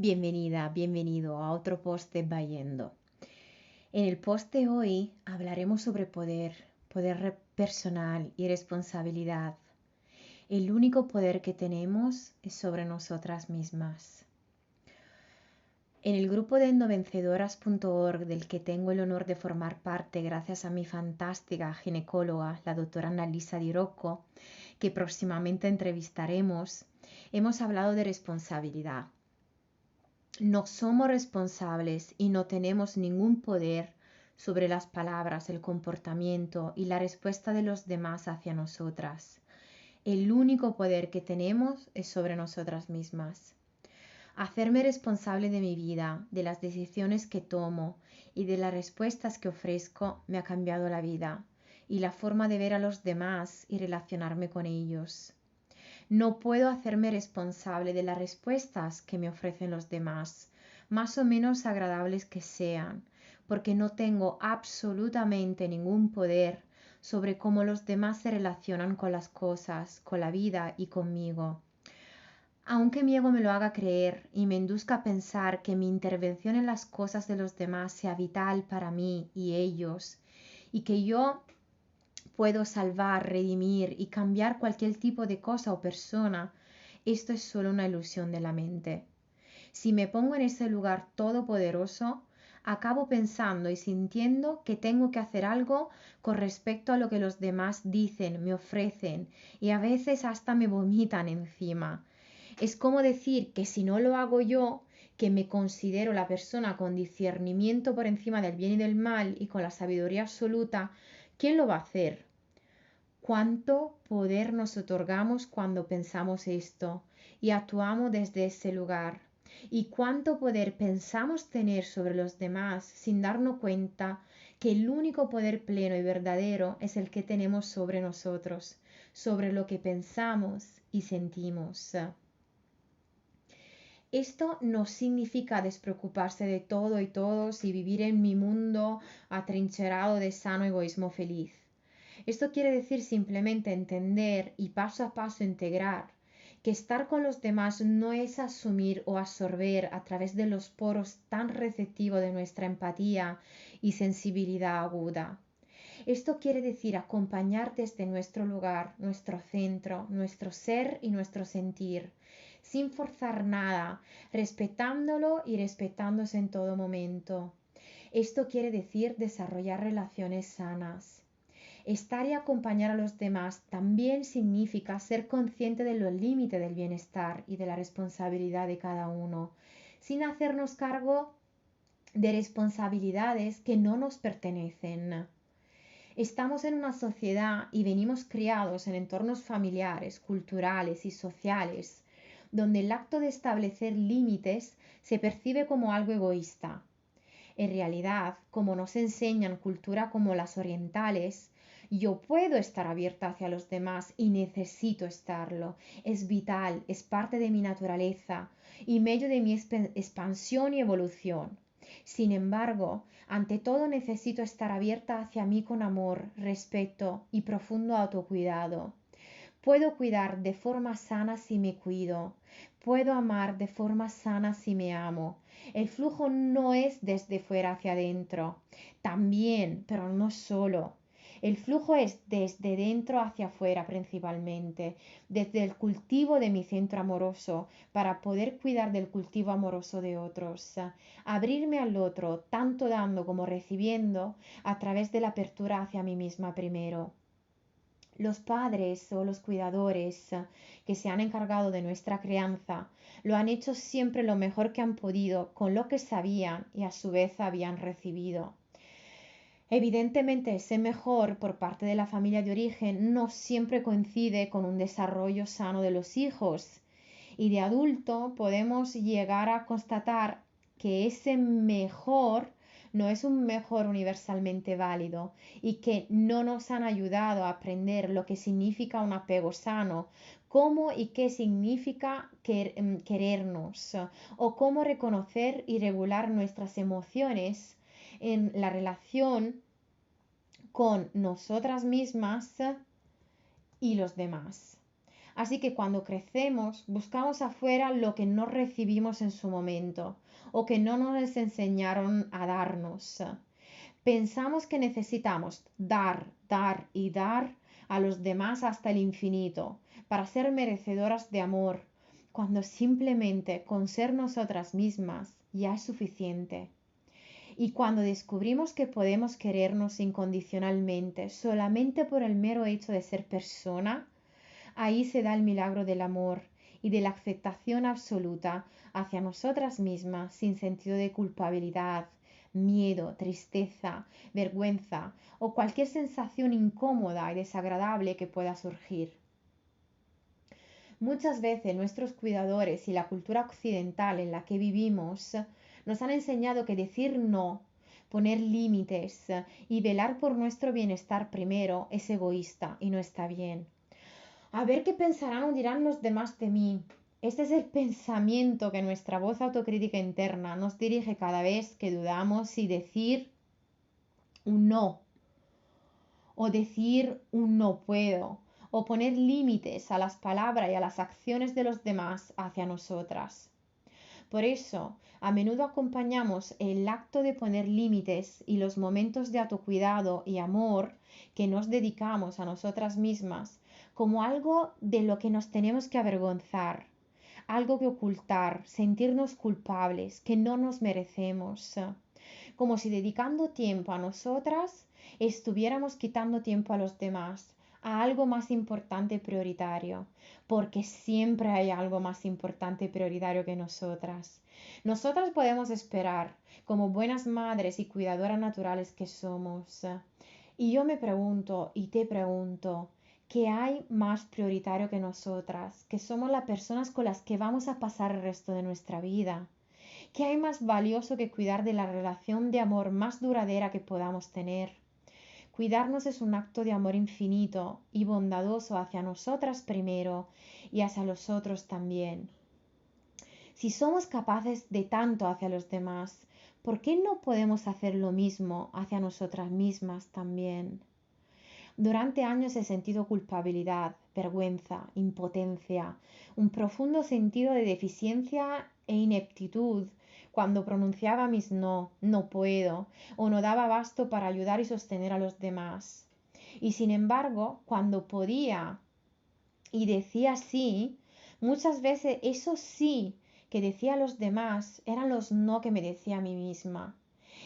Bienvenida, bienvenido a otro post de Bayendo. En el post de hoy hablaremos sobre poder personal y responsabilidad. El único poder que tenemos es sobre nosotras mismas. En el grupo de endovencedoras.org, del que tengo el honor de formar parte gracias a mi fantástica ginecóloga, la doctora Annalisa Di Rocco, que próximamente entrevistaremos, hemos hablado de responsabilidad. No somos responsables y no tenemos ningún poder sobre las palabras, el comportamiento y la respuesta de los demás hacia nosotras. El único poder que tenemos es sobre nosotras mismas. Hacerme responsable de mi vida, de las decisiones que tomo y de las respuestas que ofrezco me ha cambiado la vida y la forma de ver a los demás y relacionarme con ellos. No puedo hacerme responsable de las respuestas que me ofrecen los demás, más o menos agradables que sean, porque no tengo absolutamente ningún poder sobre cómo los demás se relacionan con las cosas, con la vida y conmigo. Aunque mi ego me lo haga creer y me induzca a pensar que mi intervención en las cosas de los demás sea vital para mí y ellos, y que yo puedo salvar, redimir y cambiar cualquier tipo de cosa o persona, esto es solo una ilusión de la mente. Si me pongo en ese lugar todopoderoso, acabo pensando y sintiendo que tengo que hacer algo con respecto a lo que los demás dicen, me ofrecen y a veces hasta me vomitan encima. Es como decir que si no lo hago yo, que me considero la persona con discernimiento por encima del bien y del mal y con la sabiduría absoluta, ¿quién lo va a hacer? ¿Cuánto poder nos otorgamos cuando pensamos esto y actuamos desde ese lugar? ¿Y cuánto poder pensamos tener sobre los demás sin darnos cuenta que el único poder pleno y verdadero es el que tenemos sobre nosotros, sobre lo que pensamos y sentimos? Esto no significa despreocuparse de todo y todos y vivir en mi mundo atrincherado de sano egoísmo feliz. Esto quiere decir simplemente entender y paso a paso integrar que estar con los demás no es asumir o absorber a través de los poros tan receptivos de nuestra empatía y sensibilidad aguda. Esto quiere decir acompañar desde nuestro lugar, nuestro centro, nuestro ser y nuestro sentir, sin forzar nada, respetándolo y respetándose en todo momento. Esto quiere decir desarrollar relaciones sanas. Estar y acompañar a los demás también significa ser consciente de los límites del bienestar y de la responsabilidad de cada uno, sin hacernos cargo de responsabilidades que no nos pertenecen. Estamos en una sociedad y venimos criados en entornos familiares, culturales y sociales, donde el acto de establecer límites se percibe como algo egoísta. En realidad, como nos enseñan cultura como las orientales, yo puedo estar abierta hacia los demás y necesito estarlo. Es vital, es parte de mi naturaleza y medio de mi expansión y evolución. Sin embargo, ante todo necesito estar abierta hacia mí con amor, respeto y profundo autocuidado. Puedo cuidar de forma sana si me cuido. Puedo amar de forma sana si me amo. El flujo no es desde fuera hacia adentro. También, pero no solo. El flujo es desde dentro hacia afuera principalmente, desde el cultivo de mi centro amoroso para poder cuidar del cultivo amoroso de otros. Abrirme al otro, tanto dando como recibiendo, a través de la apertura hacia mí misma primero. Los padres o los cuidadores que se han encargado de nuestra crianza lo han hecho siempre lo mejor que han podido con lo que sabían y a su vez habían recibido. Evidentemente, ese mejor por parte de la familia de origen no siempre coincide con un desarrollo sano de los hijos y de adulto podemos llegar a constatar que ese mejor no es un mejor universalmente válido y que no nos han ayudado a aprender lo que significa un apego sano, cómo y qué significa querernos o cómo reconocer y regular nuestras emociones en la relación con nosotras mismas y los demás. Así que cuando crecemos, buscamos afuera lo que no recibimos en su momento o que no nos enseñaron a darnos. Pensamos que necesitamos dar, dar y dar a los demás hasta el infinito para ser merecedoras de amor, cuando simplemente con ser nosotras mismas ya es suficiente. Y cuando descubrimos que podemos querernos incondicionalmente solamente por el mero hecho de ser persona, ahí se da el milagro del amor y de la aceptación absoluta hacia nosotras mismas sin sentido de culpabilidad, miedo, tristeza, vergüenza o cualquier sensación incómoda y desagradable que pueda surgir. Muchas veces nuestros cuidadores y la cultura occidental en la que vivimos nos han enseñado que decir no, poner límites y velar por nuestro bienestar primero es egoísta y no está bien. A ver qué pensarán o dirán los demás de mí. Este es el pensamiento que nuestra voz autocrítica interna nos dirige cada vez que dudamos si decir un no o decir un no puedo o poner límites a las palabras y a las acciones de los demás hacia nosotras. Por eso, a menudo acompañamos el acto de poner límites y los momentos de autocuidado y amor que nos dedicamos a nosotras mismas como algo de lo que nos tenemos que avergonzar, algo que ocultar, sentirnos culpables, que no nos merecemos, como si dedicando tiempo a nosotras estuviéramos quitando tiempo a los demás, a algo más importante y prioritario, porque siempre hay algo más importante y prioritario que nosotras. Nosotras podemos esperar, como buenas madres y cuidadoras naturales que somos. Y yo me pregunto y te pregunto, ¿qué hay más prioritario que nosotras, que somos las personas con las que vamos a pasar el resto de nuestra vida? ¿Qué hay más valioso que cuidar de la relación de amor más duradera que podamos tener? Cuidarnos es un acto de amor infinito y bondadoso hacia nosotras primero y hacia los otros también. Si somos capaces de tanto hacia los demás, ¿por qué no podemos hacer lo mismo hacia nosotras mismas también? Durante años he sentido culpabilidad, vergüenza, impotencia, un profundo sentido de deficiencia e ineptitud cuando pronunciaba mis no, no puedo, o no daba abasto para ayudar y sostener a los demás. Y sin embargo, cuando podía y decía sí, muchas veces esos sí que decía a los demás eran los no que me decía a mí misma.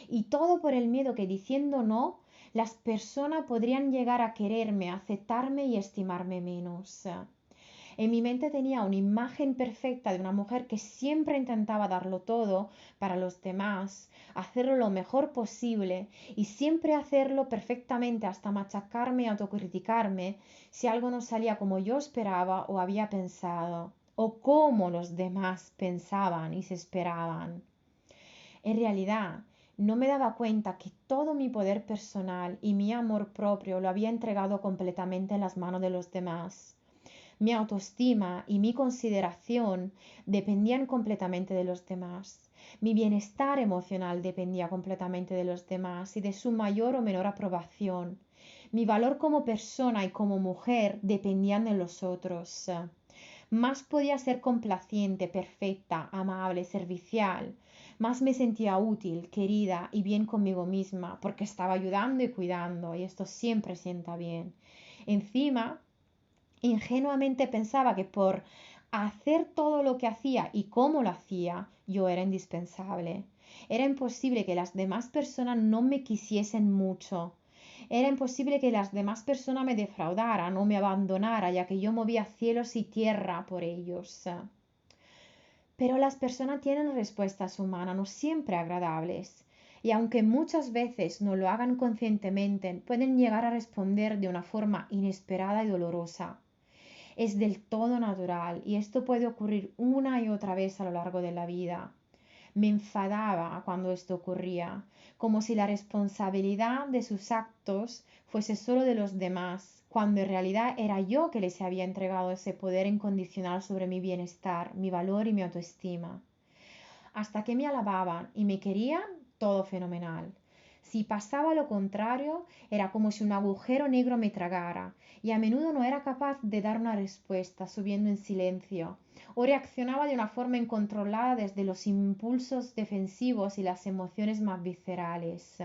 Y todo por el miedo que diciendo no, las personas podrían llegar a quererme, a aceptarme y estimarme menos. En mi mente tenía una imagen perfecta de una mujer que siempre intentaba darlo todo para los demás, hacerlo lo mejor posible y siempre hacerlo perfectamente hasta machacarme y autocriticarme si algo no salía como yo esperaba o había pensado, o como los demás pensaban y se esperaban. En realidad, no me daba cuenta que todo mi poder personal y mi amor propio lo había entregado completamente en las manos de los demás. Mi autoestima y mi consideración dependían completamente de los demás. Mi bienestar emocional dependía completamente de los demás y de su mayor o menor aprobación. Mi valor como persona y como mujer dependían de los otros. Más podía ser complaciente, perfecta, amable, servicial. Más me sentía útil, querida y bien conmigo misma, porque estaba ayudando y cuidando, y esto siempre sienta bien. Encima, ingenuamente pensaba que por hacer todo lo que hacía y cómo lo hacía, yo era indispensable. Era imposible que las demás personas no me quisiesen mucho. Era imposible que las demás personas me defraudaran o me abandonaran, ya que yo movía cielos y tierra por ellos. Pero las personas tienen respuestas humanas no siempre agradables. Y aunque muchas veces no lo hagan conscientemente, pueden llegar a responder de una forma inesperada y dolorosa. Es del todo natural y esto puede ocurrir una y otra vez a lo largo de la vida. Me enfadaba cuando esto ocurría, como si la responsabilidad de sus actos fuese solo de los demás, cuando en realidad era yo que les había entregado ese poder incondicional sobre mi bienestar, mi valor y mi autoestima. Hasta que me alababan y me querían, todo fenomenal. Si pasaba lo contrario, era como si un agujero negro me tragara, y a menudo no era capaz de dar una respuesta, subiendo en silencio, o reaccionaba de una forma incontrolada desde los impulsos defensivos y las emociones más viscerales.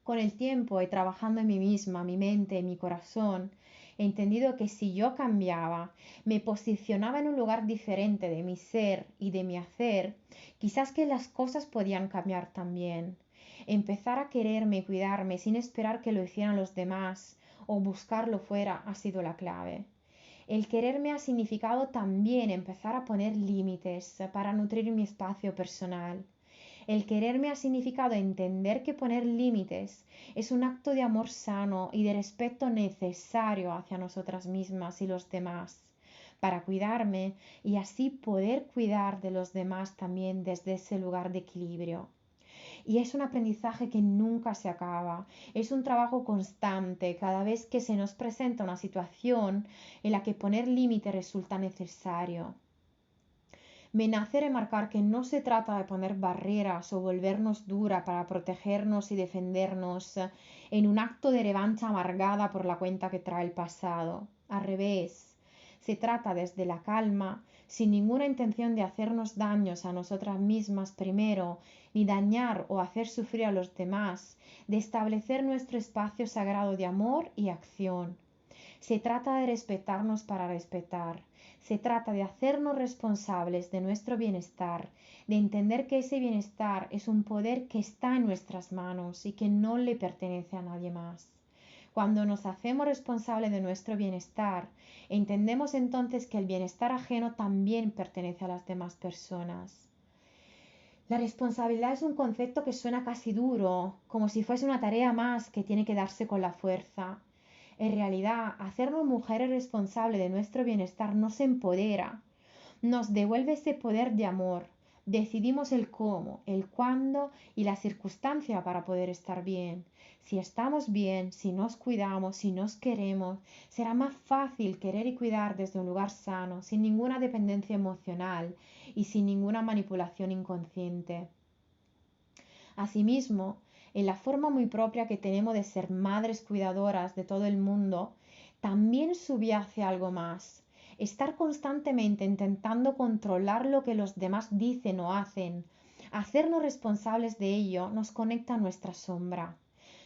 Con el tiempo y trabajando en mí misma, mi mente, mi corazón, he entendido que si yo cambiaba, me posicionaba en un lugar diferente de mi ser y de mi hacer, quizás que las cosas podían cambiar también. Empezar a quererme y cuidarme sin esperar que lo hicieran los demás o buscarlo fuera ha sido la clave. El quererme ha significado también empezar a poner límites para nutrir mi espacio personal. El quererme ha significado entender que poner límites es un acto de amor sano y de respeto necesario hacia nosotras mismas y los demás, para cuidarme y así poder cuidar de los demás también desde ese lugar de equilibrio. Y es un aprendizaje que nunca se acaba, es un trabajo constante cada vez que se nos presenta una situación en la que poner límite resulta necesario. Me nace remarcar que no se trata de poner barreras o volvernos dura para protegernos y defendernos en un acto de revancha amargada por la cuenta que trae el pasado. Al revés, se trata desde la calma, sin ninguna intención de hacernos daños a nosotras mismas primero, ni dañar o hacer sufrir a los demás, de establecer nuestro espacio sagrado de amor y acción. Se trata de respetarnos para respetar. Se trata de hacernos responsables de nuestro bienestar, de entender que ese bienestar es un poder que está en nuestras manos y que no le pertenece a nadie más. Cuando nos hacemos responsables de nuestro bienestar, entendemos entonces que el bienestar ajeno también pertenece a las demás personas. La responsabilidad es un concepto que suena casi duro, como si fuese una tarea más que tiene que darse con la fuerza. En realidad, hacernos mujeres responsables de nuestro bienestar nos empodera, nos devuelve ese poder de amor. Decidimos el cómo, el cuándo y la circunstancia para poder estar bien. Si estamos bien, si nos cuidamos, si nos queremos, será más fácil querer y cuidar desde un lugar sano, sin ninguna dependencia emocional y sin ninguna manipulación inconsciente. Asimismo, en la forma muy propia que tenemos de ser madres cuidadoras de todo el mundo, también subyace algo más. Estar constantemente intentando controlar lo que los demás dicen o hacen, hacernos responsables de ello, nos conecta a nuestra sombra.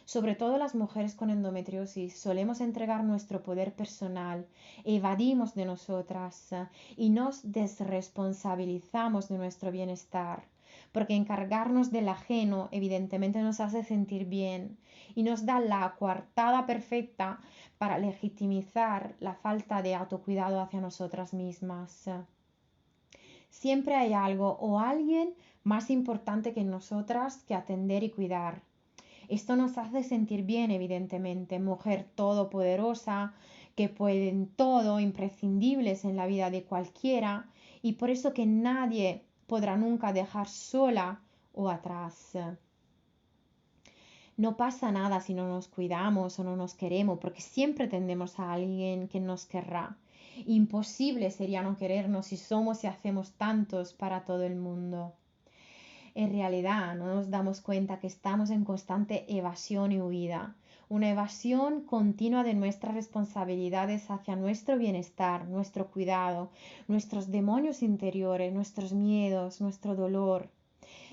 Sobre todo las mujeres con endometriosis solemos entregar nuestro poder personal, evadimos de nosotras y nos desresponsabilizamos de nuestro bienestar, porque encargarnos del ajeno evidentemente nos hace sentir bien y nos da la coartada perfecta para legitimizar la falta de autocuidado hacia nosotras mismas. Siempre hay algo o alguien más importante que nosotras que atender y cuidar. Esto nos hace sentir bien, evidentemente, mujer todopoderosa, que pueden todo, imprescindibles en la vida de cualquiera, y por eso que nadie podrá nunca dejar sola o atrás. No pasa nada si no nos cuidamos o no nos queremos, porque siempre tendremos a alguien que nos querrá. Imposible sería no querernos si somos y hacemos tantos para todo el mundo. En realidad no nos damos cuenta que estamos en constante evasión y huida, una evasión continua de nuestras responsabilidades hacia nuestro bienestar, nuestro cuidado, nuestros demonios interiores, nuestros miedos, nuestro dolor.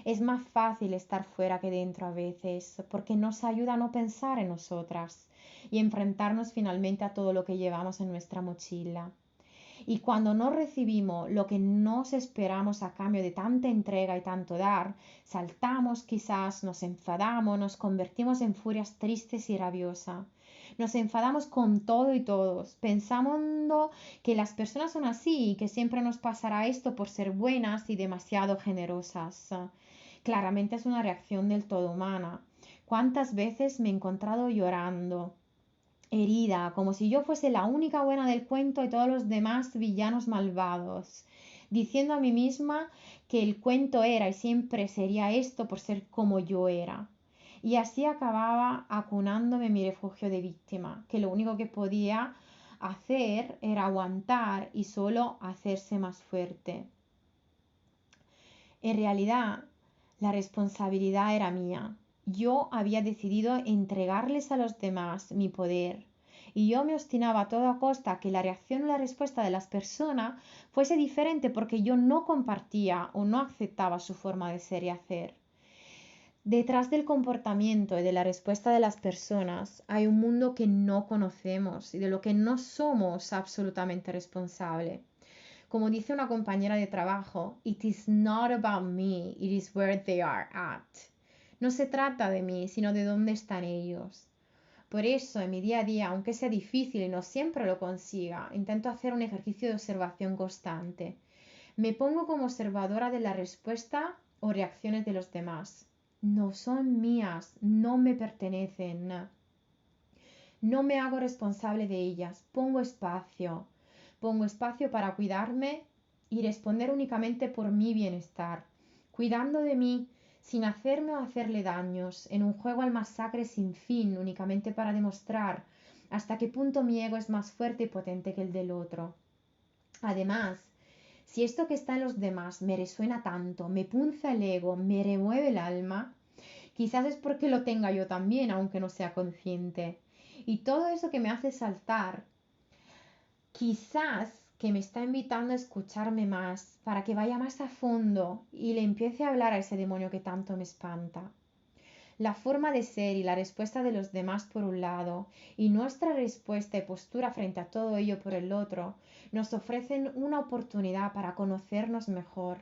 Es más fácil estar fuera que dentro a veces, porque nos ayuda a no pensar en nosotras y enfrentarnos finalmente a todo lo que llevamos en nuestra mochila. Y cuando no recibimos lo que nos esperamos a cambio de tanta entrega y tanto dar, saltamos quizás, nos enfadamos, nos convertimos en furias tristes y rabiosas. Nos enfadamos con todo y todos, pensando que las personas son así y que siempre nos pasará esto por ser buenas y demasiado generosas. Claramente es una reacción del todo humana. ¿Cuántas veces me he encontrado llorando, herida, como si yo fuese la única buena del cuento y todos los demás villanos malvados, diciendo a mí misma que el cuento era y siempre sería esto por ser como yo era? Y así acababa acunándome en mi refugio de víctima, que lo único que podía hacer era aguantar y solo hacerse más fuerte. En realidad, la responsabilidad era mía. Yo había decidido entregarles a los demás mi poder y yo me obstinaba a toda costa que la reacción o la respuesta de las personas fuese diferente porque yo no compartía o no aceptaba su forma de ser y hacer. Detrás del comportamiento y de la respuesta de las personas hay un mundo que no conocemos y de lo que no somos absolutamente responsables. Como dice una compañera de trabajo, it is not about me, it is where they are at. No se trata de mí, sino de dónde están ellos. Por eso, en mi día a día, aunque sea difícil y no siempre lo consiga, intento hacer un ejercicio de observación constante. Me pongo como observadora de la respuesta o reacciones de los demás. No son mías, no me pertenecen. No me hago responsable de ellas, pongo espacio para cuidarme y responder únicamente por mi bienestar, cuidando de mí sin hacerme o hacerle daños, en un juego al masacre sin fin, únicamente para demostrar hasta qué punto mi ego es más fuerte y potente que el del otro. Además, si esto que está en los demás me resuena tanto, me punza el ego, me remueve el alma, quizás es porque lo tenga yo también, aunque no sea consciente. Y todo eso que me hace saltar, quizás que me está invitando a escucharme más, para que vaya más a fondo y le empiece a hablar a ese demonio que tanto me espanta. La forma de ser y la respuesta de los demás por un lado y nuestra respuesta y postura frente a todo ello por el otro nos ofrecen una oportunidad para conocernos mejor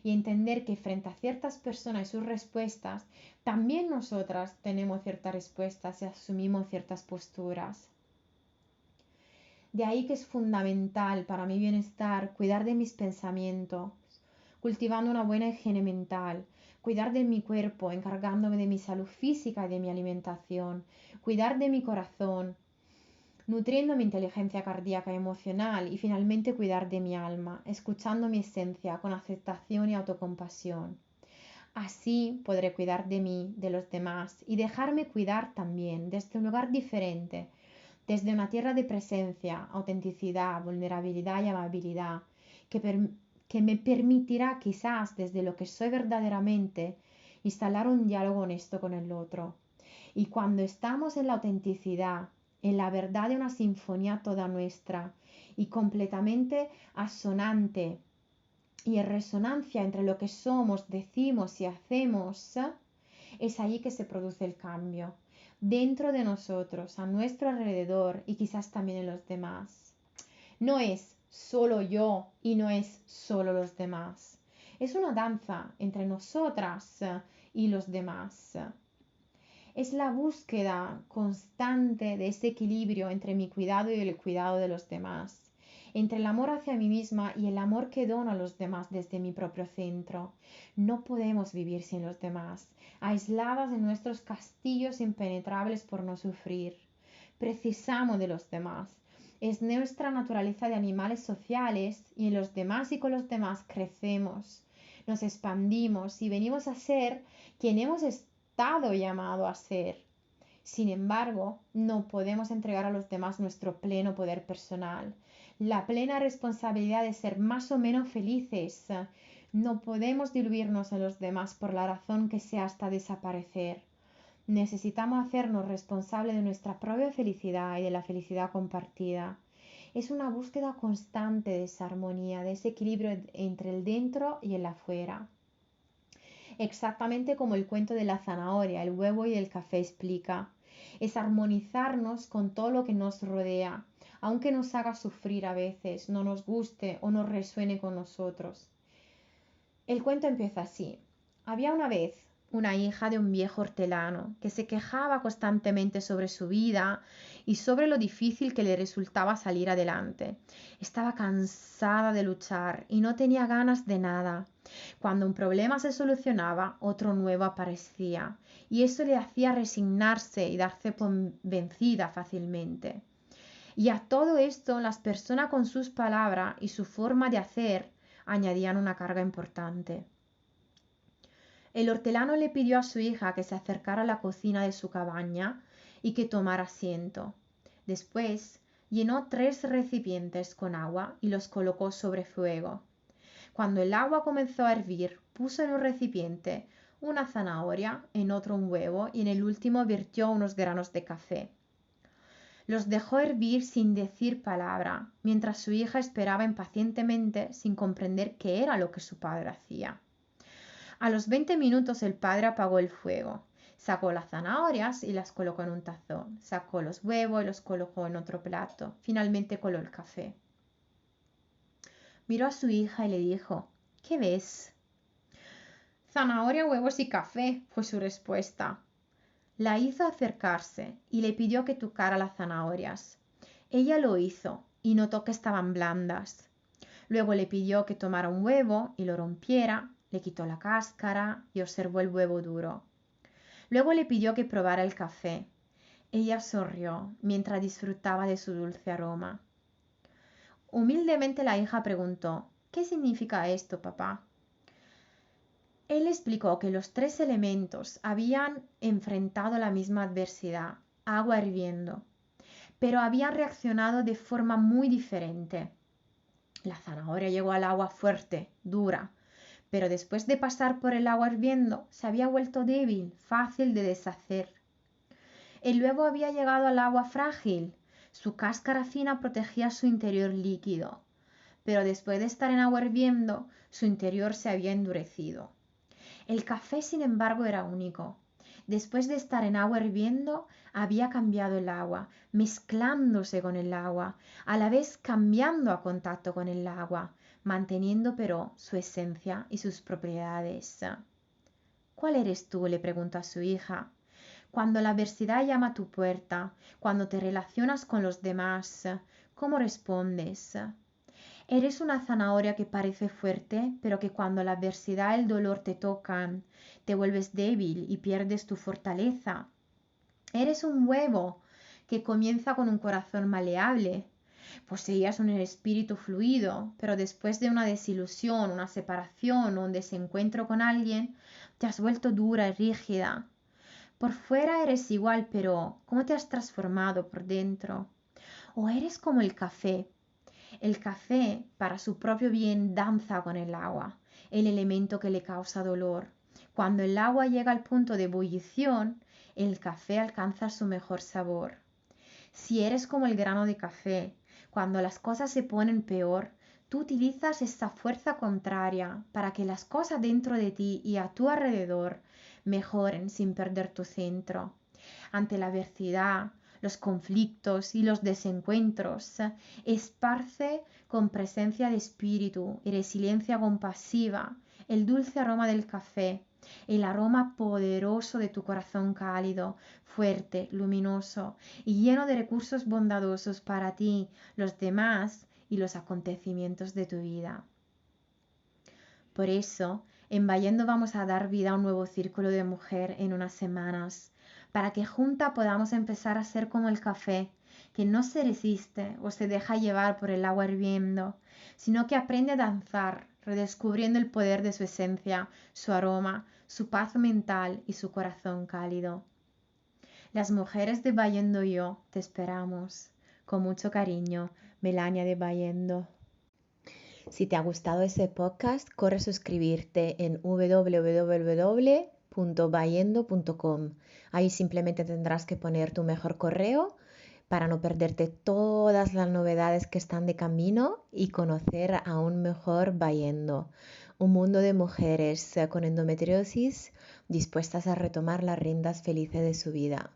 y entender que frente a ciertas personas y sus respuestas, también nosotras tenemos ciertas respuestas y asumimos ciertas posturas. De ahí que es fundamental para mi bienestar cuidar de mis pensamientos, cultivando una buena higiene mental, cuidar de mi cuerpo, encargándome de mi salud física y de mi alimentación, cuidar de mi corazón, nutriendo mi inteligencia cardíaca y emocional y finalmente cuidar de mi alma, escuchando mi esencia con aceptación y autocompasión. Así podré cuidar de mí, de los demás y dejarme cuidar también desde un lugar diferente, desde una tierra de presencia, autenticidad, vulnerabilidad y amabilidad, que me permitirá quizás desde lo que soy verdaderamente instalar un diálogo honesto con el otro. Y cuando estamos en la autenticidad, en la verdad de una sinfonía toda nuestra y completamente asonante y en resonancia entre lo que somos, decimos y hacemos, es allí que se produce el cambio, dentro de nosotros, a nuestro alrededor y quizás también en los demás. No es solo yo y no es solo los demás. Es una danza entre nosotras y los demás. Es la búsqueda constante de ese equilibrio entre mi cuidado y el cuidado de los demás, entre el amor hacia mí misma y el amor que dono a los demás desde mi propio centro. No podemos vivir sin los demás, aisladas en nuestros castillos impenetrables por no sufrir. Precisamos de los demás. Es nuestra naturaleza de animales sociales y en los demás y con los demás crecemos, nos expandimos y venimos a ser quien hemos estado llamado a ser. Sin embargo, no podemos entregar a los demás nuestro pleno poder personal, la plena responsabilidad de ser más o menos felices. No podemos diluirnos en los demás por la razón que sea hasta desaparecer. Necesitamos hacernos responsables de nuestra propia felicidad y de la felicidad compartida. Es una búsqueda constante de esa armonía, de ese equilibrio entre el dentro y el afuera. Exactamente como el cuento de la zanahoria, el huevo y el café explica. Es armonizarnos con todo lo que nos rodea, aunque nos haga sufrir a veces, no nos guste o no resuene con nosotros. El cuento empieza así. Había una vez una hija de un viejo hortelano que se quejaba constantemente sobre su vida y sobre lo difícil que le resultaba salir adelante. Estaba cansada de luchar y no tenía ganas de nada. Cuando un problema se solucionaba, otro nuevo aparecía, y eso le hacía resignarse y darse por vencida fácilmente. Y a todo esto, las personas con sus palabras y su forma de hacer añadían una carga importante. El hortelano le pidió a su hija que se acercara a la cocina de su cabaña y que tomara asiento. Después llenó 3 recipientes con agua y los colocó sobre fuego. Cuando el agua comenzó a hervir, puso en un recipiente una zanahoria, en otro un huevo y en el último vertió unos granos de café. Los dejó hervir sin decir palabra, mientras su hija esperaba impacientemente sin comprender qué era lo que su padre hacía. A los 20 minutos el padre apagó el fuego, sacó las zanahorias y las colocó en un tazón, sacó los huevos y los colocó en otro plato, finalmente coló el café. Miró a su hija y le dijo: ¿Qué ves? Zanahoria, huevos y café, fue su respuesta. La hizo acercarse y le pidió que tocara las zanahorias. Ella lo hizo y notó que estaban blandas. Luego le pidió que tomara un huevo y lo rompiera, le quitó la cáscara y observó el huevo duro. Luego le pidió que probara el café. Ella sonrió mientras disfrutaba de su dulce aroma. Humildemente la hija preguntó: ¿Qué significa esto, papá? Él explicó que los tres elementos habían enfrentado la misma adversidad, agua hirviendo, pero habían reaccionado de forma muy diferente. La zanahoria llegó al agua fuerte, dura, pero después de pasar por el agua hirviendo se había vuelto débil, fácil de deshacer. El huevo había llegado al agua frágil, su cáscara fina protegía su interior líquido, pero después de estar en agua hirviendo, su interior se había endurecido. El café, sin embargo, era único. Después de estar en agua hirviendo, había cambiado el agua, mezclándose con el agua, a la vez cambiando a contacto con el agua, manteniendo pero su esencia y sus propiedades. ¿Cuál eres tú?, le preguntó a su hija. Cuando la adversidad llama a tu puerta, cuando te relacionas con los demás, ¿cómo respondes? Eres una zanahoria que parece fuerte, pero que cuando la adversidad y el dolor te tocan, te vuelves débil y pierdes tu fortaleza. Eres un huevo que comienza con un corazón maleable. Poseías un espíritu fluido, pero después de una desilusión, una separación o un desencuentro con alguien, te has vuelto dura y rígida. Por fuera eres igual, pero ¿cómo te has transformado por dentro? ¿O eres como el café? El café, para su propio bien, danza con el agua, el elemento que le causa dolor. Cuando el agua llega al punto de ebullición, el café alcanza su mejor sabor. Si eres como el grano de café, cuando las cosas se ponen peor, tú utilizas esa fuerza contraria para que las cosas dentro de ti y a tu alrededor mejoren sin perder tu centro. Ante la adversidad, los conflictos y los desencuentros, esparce con presencia de espíritu y resiliencia compasiva el dulce aroma del café, el aroma poderoso de tu corazón cálido, fuerte, luminoso y lleno de recursos bondadosos para ti, los demás y los acontecimientos de tu vida. Por eso, en Bayendo vamos a dar vida a un nuevo círculo de mujer en unas semanas, para que juntas podamos empezar a ser como el café, que no se resiste o se deja llevar por el agua hirviendo, sino que aprende a danzar, redescubriendo el poder de su esencia, su aroma, su paz mental y su corazón cálido. Las mujeres de Bayendo y yo te esperamos. Con mucho cariño, Melania de Bayendo. Si te ha gustado ese podcast, corre a suscribirte en www.bayendo.com. Ahí simplemente tendrás que poner tu mejor correo para no perderte todas las novedades que están de camino y conocer aún mejor Bayendo, un mundo de mujeres con endometriosis dispuestas a retomar las riendas felices de su vida.